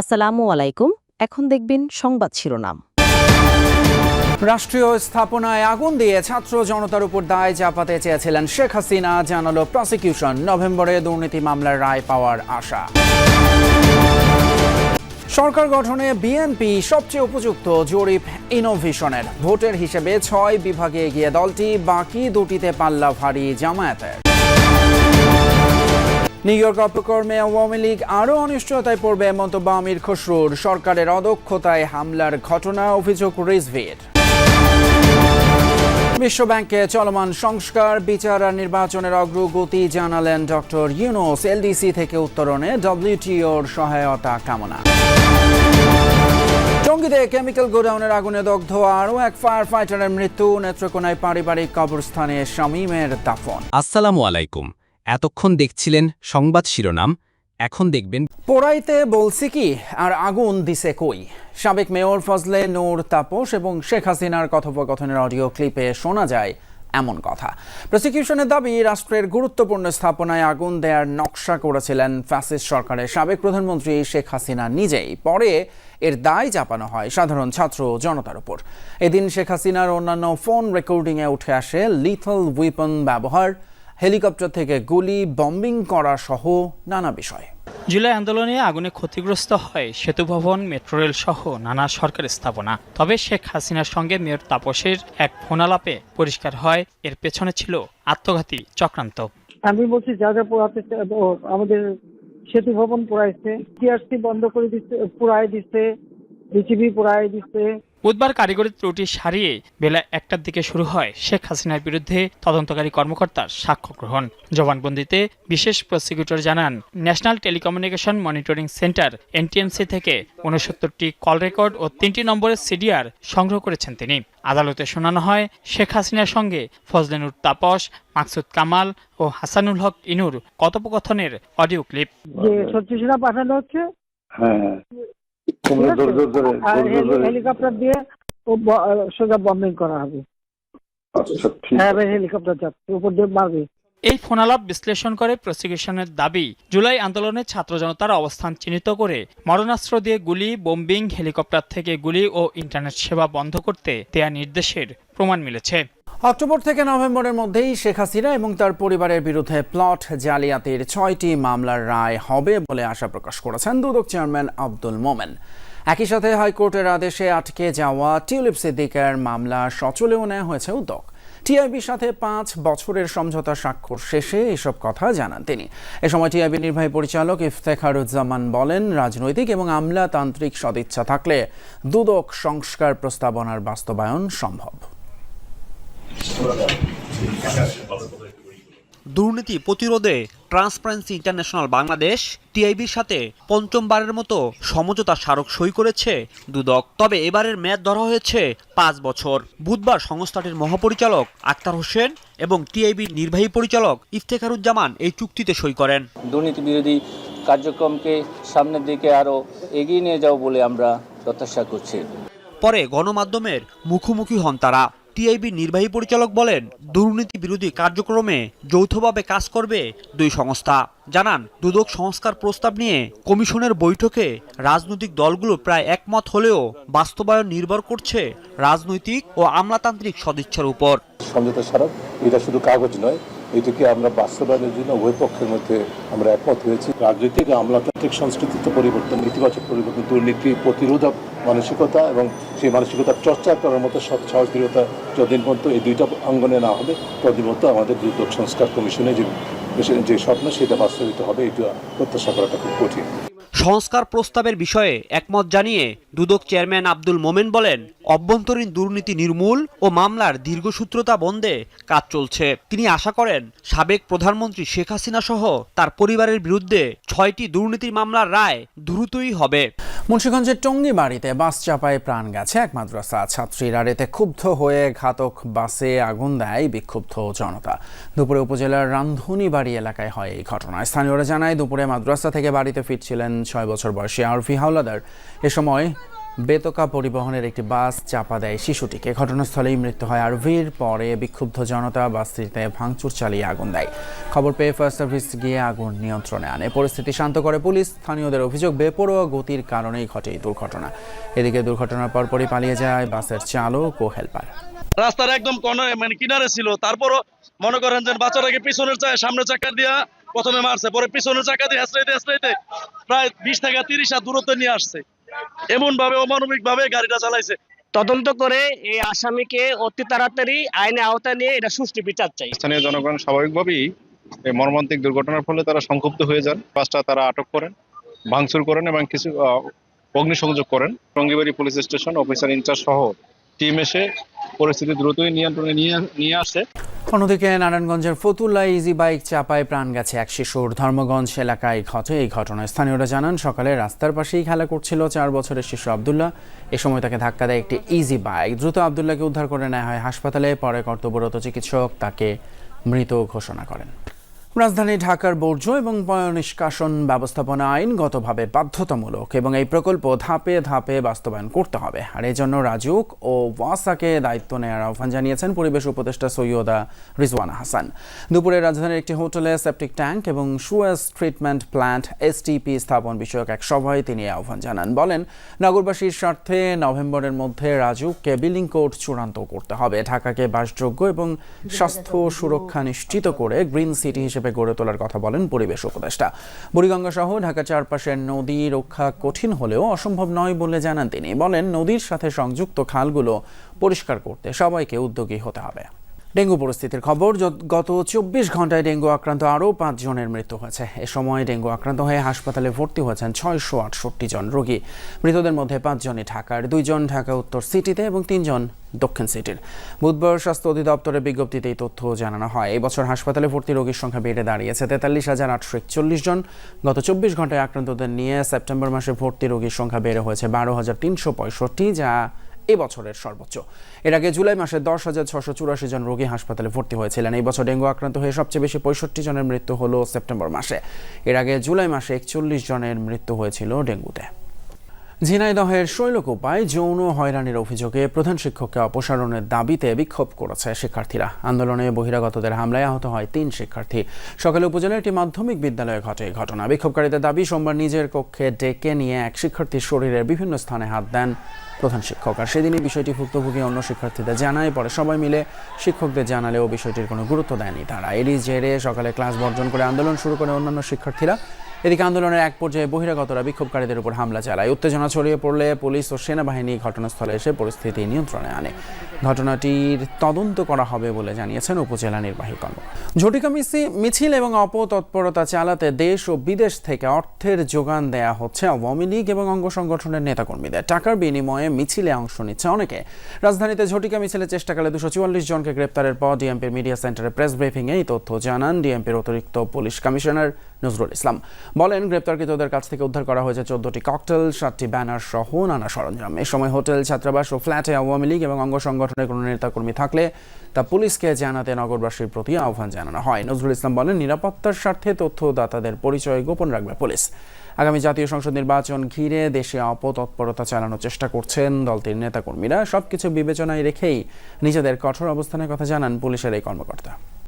আসসালামু আলাইকুম। এখন দেখবেন সংবাদ শিরোনাম। রাষ্ট্রীয় স্থাপনায় আগুন দিয়ে ছাত্র জনতার উপর দায় চাপাতে চেয়েছিলেন শেখ হাসিনা, জানালো প্রসিকিউশন। নভেম্বরে দুর্নীতি মামলার রায় পাওয়ার আশা। সরকার গঠনে বিএনপি সবচেয়ে উপযুক্ত, জরিপ ইনোভেশনের। ভোটের হিসেবে ৬ বিভাগে এগিয়ে দলটি, বাকি দুটিতে পাল্লা ভারী জামায়াতের। নিউ ইয়র্ক অপকর্মে আওয়ামী লীগ আরও অনিশ্চয়তায় পড়বে, মন্তব্য আমির খসরুর। সরকারের অদক্ষতায় হামলার ঘটনা, অভিযোগ রিজভির। বিশ্বব্যাংকে চলমান সংস্কার, বিচার আর নির্বাচনের অগ্রগতি জানালেন ডক্টর ইউনূস। এলডিসি থেকে উত্তরণে ডব্লিউটিওর সহায়তা কামনা। টঙ্গীতে কেমিক্যাল গোডাউনের আগুনে দগ্ধ আরও এক ফায়ার ফাইটারের মৃত্যু। নেত্রকোনায় পারিবারিক কবরস্থানে শামীমের দাফন। আসসালামু আলাইকুম। এতক্ষণ দেখছিলেন সংবাদ শিরোনাম, এখন দেখবেন পোড়াইতে বলছি কি আর আগুন দিছে কই। সাবেক মেয়র ফজলে নূর তাপস এবং শেখ হাসিনার কথোপকথনের অডিও ক্লিপে শোনা যায় এমন কথা। প্রসিকিউশনের দাবি, রাষ্ট্রের গুরুত্বপূর্ণ স্থাপনায় আগুন দেওয়ার নকশা করেছিলেন ফ্যাসিস্ট সরকারের সাবেক প্রধানমন্ত্রী শেখ হাসিনা নিজেই। পরে এর দায় চাপানো হয় সাধারণ ছাত্র জনতার উপর। এদিন শেখ হাসিনার অন্যান্য ফোন রেকর্ডিংয়ে উঠে আসে লিথল উইপন ব্যবহার, হেলিকপ্টার থেকে গুলি, বম্বিং করা সহ নানা বিষয়। জুলাই আন্দোলনে আগুনে ক্ষতিগ্রস্ত হয় সেতু ভবন, মেট্রো রেল সহ নানা সরকারি স্থাপনা। তবে শেখ হাসিনার সঙ্গে মেয়র তাপসের এক ফোনালাপে পরিষ্কার হয় এর পেছনে ছিল আত্মঘাতী চক্রান্ত। আমি বলছি যা যা পোড়াতে আমাদের সেতু ভবন পোড়াইছে, টিআরসি বন্ধ করে দিচ্ছে, পোড়াই দিচ্ছে, বিটিভি পোড়াই দিচ্ছে। বুধবার কারিগরি ত্রুটি সারিয়ে বেলা ১টার দিকে শুরু হয় শেখ হাসিনার বিরুদ্ধে তদন্তকারী কর্মকর্তার সাক্ষ্য গ্রহণ। জবানবন্দিতে বিশেষ প্রসিকিউটর জানান, national telecommunication monitoring centre NTMC থেকে ৬৯টি কল রেকর্ড ও ৩টি নম্বরের সিডিআর সংগ্রহ করেছেন তিনি। আদালতে শোনানো হয় শেখ হাসিনার সঙ্গে ফজলে নূর তাপস, মাকসুদ কামাল ও হাসানুল হক ইনুর কথোপকথনের অডিও ক্লিপ। যে সত্যিটা পাঠানো হচ্ছে, হেলিকপ্টার দিয়ে সোজা বম্বিং করা হবে। হেলিকপ্টার যাচ্ছে, উপর দিয়ে মারবে। এই ফোনালাপ বিশ্লেষণ করে প্রসিকিউশনের দাবি, জুলাই আন্দোলনে ছাত্র জনতার অবস্থান চিহ্নিত করে মারণাস্ত্র দিয়ে গুলি, বোম্বিং, হেলিকপ্টার থেকে গুলি ও ইন্টারনেট সেবা বন্ধ করতে দেয়া নির্দেশের প্রমাণ মিলেছে। অক্টোবর থেকে নভেম্বরের মধ্যেই শেখ হাসিনা এবং তার পরিবারের বিরুদ্ধে প্লট জালিয়াতির ৬টি মামলার রায় হবে বলে আশা প্রকাশ করেছেন দুদক চেয়ারম্যান আব্দুল মোমেন। একই সাথে হাইকোর্টের আদেশে আটকে যাওয়া টিউলিপ সিদ্দিকের মামলা সচলেও নেওয়া হয়েছে উদ্যোগ। টিআইবির সাথে ৫ বছরের সমঝোতা স্বাক্ষর শেষে এসব কথা জানান তিনি। এ সময় টিআইবির নির্বাহী পরিচালক ইফতেখারুজ্জামান বলেন, রাজনৈতিক এবং আমলাতান্ত্রিক সদিচ্ছা থাকলে দুদক সংস্কার প্রস্তাবনার বাস্তবায়ন সম্ভব। দুর্নীতি প্রতিরোধে ট্রান্সপারেন্সি ইন্টারন্যাশনাল বাংলাদেশ টিআইবির সাথে পঞ্চমবারের মতো সমঝোতা স্মারক সই করেছে দুদক। তবে এবারের মেয়াদ ধরা হয়েছে ৫ বছর। বুধবার সংস্থাটির মহাপরিচালক আক্তার হোসেন এবং টিআইবির নির্বাহী পরিচালক ইফতেখারুজ্জামান এই চুক্তিতে সই করেন। দুর্নীতি বিরোধী কার্যক্রমকে সামনের দিকে আরও এগিয়ে নিয়ে যাও বলে আমরা প্রত্যাশা করছি। পরে গণমাধ্যমের মুখোমুখি হন তারা। টিআইবির নির্বাহী পরিচালক বলেন, দুর্নীতি বিরোধী কার্যক্রমে যৌথভাবে কাজ করবে দুই সংস্থা। জানান, দুদক সংস্কার প্রস্তাব নিয়ে কমিশনের বৈঠকে রাজনৈতিক দলগুলো প্রায় একমত হলেও বাস্তবায়ন নির্ভর করছে রাজনৈতিক ও আমলাতান্ত্রিক সদিচ্ছার উপর। সমঝোতা স্মারক এটা শুধু কাগজ নয়, এটাকে আমরা বাস্তবায়নের জন্য উভয় পক্ষের মধ্যে আমরা একমত হয়েছি। রাজনৈতিক আমলাতান্ত্রিক সংস্কৃতিতে পরিবর্তন, ইতিবাচক পরিবর্তন, দুর্নীতি প্রতিরোধক মানসিকতা এবং সেই মানসিকতার চর্চা করার মতো সৎ সাহস দৃঢ়তা যতদিন পর্যন্ত এই দুইটা অঙ্গনে না হবে ততদিন পর্যন্ত আমাদের দুদক সংস্কার কমিশনে যে স্বপ্ন সেটা বাস্তবিত হবে, এটা প্রত্যাশা করাটা খুব কঠিন। সংস্কার প্রস্তাবের বিষয়ে একমত জানিয়ে দুদক চেয়ারম্যান আব্দুল মোমেন বলেন, অভ্যন্তরীণ দুর্নীতি নির্মূল ও মামলার দীর্ঘসূত্রতা বন্ধে কাজ চলছে। তিনি আশা করেন সাবেক প্রধানমন্ত্রী শেখ হাসিনা সহ তার পরিবারের বিরুদ্ধে ৬টি দুর্নীতির মামলার রায় দ্রুতই হবে। মুন্সিগঞ্জের টঙ্গীবাড়িতে বাস চাপায় প্রাণ গেছে এক মাদ্রাসা ছাত্রীরা। এতে ক্ষুব্ধ হয়ে ঘাতক বাসে আগুন দেয় বিক্ষুব্ধ জনতা। দুপুরে উপজেলার রান্ধুনীবাড়ি এলাকায় হয় এই ঘটনা। স্থানীয়রা জানায়, দুপুরে মাদ্রাসা থেকে বাড়িতে ফিরছিলেন ৬ বছর বয়সী আরফি হাওলাদার। এ সময় বেতকা পরিবহনের একটি বাস চাপা দেয় শিশুটিকে। ঘটনাস্থলেই মৃত্যু হয় আরভির। পরে বিক্ষুব্ধ জনতা বাসটিতে ভাঙচুর চালিয়ে আগুন দেয়। খবর পেয়ে ফায়ার সার্ভিস গিয়ে আগুন নিয়ন্ত্রণে আনে। পরিস্থিতি শান্ত করে পুলিশ। স্থানীয়দের অভিযোগ, বেপরোয়া গতির কারণেই ঘটে এই দুর্ঘটনা। এদিকে দুর্ঘটনার পরপরই পালিয়ে যায় বাসের চালক ও হেলপার। রাস্তার একদম কিনারে ছিল, তারপরও মনে করেন যে বাচ্চাটাকে পিছনের সামনের চাকা দিয়া প্রথমে মারছে, পরে পিছনের চাকা দিয়ে হেসড়াইতে প্রায় 20 থেকে 30 হাত দূরত্বে নিয়ে আসছে। এমন ভাবে অমানবিক ভাবে গাড়িটা চালাইছে। তদন্ত করে এই আসামিকে অতি তাড়াতাড়ি আইনে আওতায় নিয়ে এটা সুষ্ঠু বিচার চাই। স্থানীয় জনগণ স্বাভাবিকভাবেই এই মর্মান্তিক দুর্ঘটনার ফলে তারা সংক্ষুব্ধ হয়ে যান। বাসটা তারা আটক করেন, ভাঙচুর করেন এবং কিছু অগ্নিসংযোগ করেন। Tongibari police station officer in charge সহ টিম এসে পরিস্থিতি দ্রুতই নিয়ন্ত্রণে নিয়ে আসে। অন্যদিকে নারায়ণগঞ্জের ফতুল্লায় ইজি বাইক চাপায় প্রাণ গেছে এক শিশুর। ধর্মগঞ্জ এলাকায় ঘটে এই ঘটনায়। স্থানীয়রা জানান, সকালে রাস্তার পাশেই খেলা করছিল 4 বছরের শিশু আব্দুল্লাহ। এ সময় তাকে ধাক্কা দেয় একটি ইজি বাইক। দ্রুত আব্দুল্লাহকে উদ্ধার করে নেওয়া হয় হাসপাতালে। পরে কর্তব্যরত চিকিৎসক তাকে মৃত ঘোষণা করেন। রাজধানী ঢাকার বর্জ্য এবং পয়ঃনিষ্কাশন ব্যবস্থাপনা আইনগতভাবে বাধ্যতামূলক এবং এই প্রকল্প ধাপে ধাপে বাস্তবায়ন করতে হবে। আর এই জন্য রাজুক ও ওয়াসাকে দায়িত্ব নেওয়ার আহ্বান জানিয়েছেন পরিবেশ উপদেষ্টা সৈয়দা রিজওয়ানা হাসান। দুপুরে রাজধানীর একটি হোটেলে সেপটিক ট্যাঙ্ক এবং সুয়েজ ট্রিটমেন্ট প্ল্যান্ট এসটিপি স্থাপন বিষয়ক এক সভায় তিনি আহ্বান জানান। বলেন, নগরবাসীর স্বার্থে নভেম্বরের মধ্যে রাজুককে বিল্ডিং কোড চূড়ান্ত করতে হবে। ঢাকাকে বাসযোগ্য এবং স্বাস্থ্য সুরক্ষা নিশ্চিত করে গ্রিন সিটি হিসেবে গড়ে তোলার কথা বলেন পরিবেশ উপদেষ্টা। বুড়িগঙ্গা সহ ঢাকার চারপাশের নদী রক্ষা কঠিন হলেও অসম্ভব নয় বলে জানান তিনি। বলেন, নদীর সাথে সংযুক্ত খালগুলো পরিষ্কার করতে সবাইকে উদ্যোগী হতে হবে। ডেঙ্গু পরিস্থিতির খবর। গত 24 ঘন্টায় ডেঙ্গু আক্রান্ত আরও 5 জনের মৃত্যু হয়েছে। এ সময় ডেঙ্গু আক্রান্ত হয়ে হাসপাতালে ভর্তি হয়েছেন 668 জন রোগী। মৃতদের মধ্যে 5 জনই ঢাকার, 2 জন ঢাকা উত্তর সিটিতে এবং 3 জন দক্ষিণ সিটির। বুধবার স্বাস্থ্য অধিদপ্তরের বিজ্ঞপ্তিতে এই তথ্য জানানো হয়। এই বছর হাসপাতালে ভর্তি রোগীর সংখ্যা বেড়ে দাঁড়িয়েছে 43,841 জন। গত 24 ঘন্টায় আক্রান্তদের নিয়ে সেপ্টেম্বর মাসে ভর্তি রোগীর সংখ্যা বেড়ে হয়েছে 12,365, যা এবছরের সর্বোচ্চ। এর আগে জুলাই মাসে 10,684 জন রোগী হাসপাতালে ভর্তি হয়েছিলেন। এই বছর ডেঙ্গু আক্রান্ত হয়ে সবচেয়ে বেশি 65 জনের মৃত্যু হলো সেপ্টেম্বর মাসে। এর আগে জুলাই মাসে 41 জনের মৃত্যু হয়েছিল ডেঙ্গুতে। ঝিনাইদহের শৈলকুপায় যৌন হয়রানির অভিযোগে প্রধান শিক্ষককে অপসারণের দাবিতে বিক্ষোভ করেছে শিক্ষার্থীরা। আন্দোলনে বহিরাগতদের হামলায় আহত হয় 3 শিক্ষার্থী। সকালে উপজেলার একটি মাধ্যমিক বিদ্যালয়ে ঘটে এই ঘটনা। বিক্ষোভকারীদের দাবি, সোমবার নিজের কক্ষে ডেকে নিয়ে এক শিক্ষার্থীর শরীরের বিভিন্ন স্থানে হাত দেন প্রধান শিক্ষক। আর সেদিনই বিষয়টি ভুক্তভোগী অন্য শিক্ষার্থীদের জানায়। পরে সবাই মিলে শিক্ষকদের জানালেও বিষয়টির কোনো গুরুত্ব দেয়নি তারা। এরই জেরে সকালে ক্লাস বর্জন করে আন্দোলন শুরু করে অন্যান্য শিক্ষার্থীরা। এদিকে আন্দোলনের এক পর্যায়ে বহিরাগতরা বিক্ষোভকারীদের উপর হামলা চালায়। উত্তেজনা ছড়িয়ে পড়লে পুলিশ ও সেনাবাহিনী ঘটনাস্থলে এসে পরিস্থিতি নিয়ন্ত্রণে আনে। ঘটনাটির তদন্ত করা হবে বলে জানিয়েছেন উপজেলা নির্বাহী কর্মকর্তা। ঝটিকা মিছিল এবং অপতৎপরতা চালাতে দেশ ও বিদেশ থেকে অর্থের যোগান দেয়া হচ্ছে আওয়ামী লীগ এবং অঙ্গ সংগঠনের নেতাকর্মীদের। টাকার বিনিময়ে মিছিলে অংশ নিচ্ছে অনেকে। রাজধানীতে ঝটিকা মিছিলের চেষ্টাকালে 244 জনকে গ্রেপ্তারের পর ডিএমপির মিডিয়া সেন্টারে প্রেস ব্রিফিংয়ে এই তথ্য জানান ডিএমপির অতিরিক্ত পুলিশ কমিশনার নজরুল ইসলাম। বলেন, গ্রেপ্তারকৃতদের কাছ থেকে উদ্ধার করা হয়েছে 14টি ককটেল, 7টি ব্যানার সহ নানা সরঞ্জাম। এ সময় হোটেল, ছাত্রাবাস ও ফ্ল্যাটে আওয়ামী লীগ এবং অঙ্গ সংগঠনের কোনো নেতাকর্মী থাকলে তা পুলিশকে জানাতে নগরবাসীর প্রতি আহ্বান জানানো হয়। নজরুল ইসলাম বলেন, নিরাপত্তার স্বার্থে তথ্যদাতাদের পরিচয় গোপন রাখবে পুলিশ। আগামী জাতীয় সংসদ নির্বাচন ঘিরে দেশে অপতৎপরতা চালানোর চেষ্টা করছেন দলটির নেতাকর্মীরা। সবকিছু বিবেচনায় রেখেই নিজেদের কঠোর অবস্থানের কথা জানান পুলিশের এই কর্মকর্তা।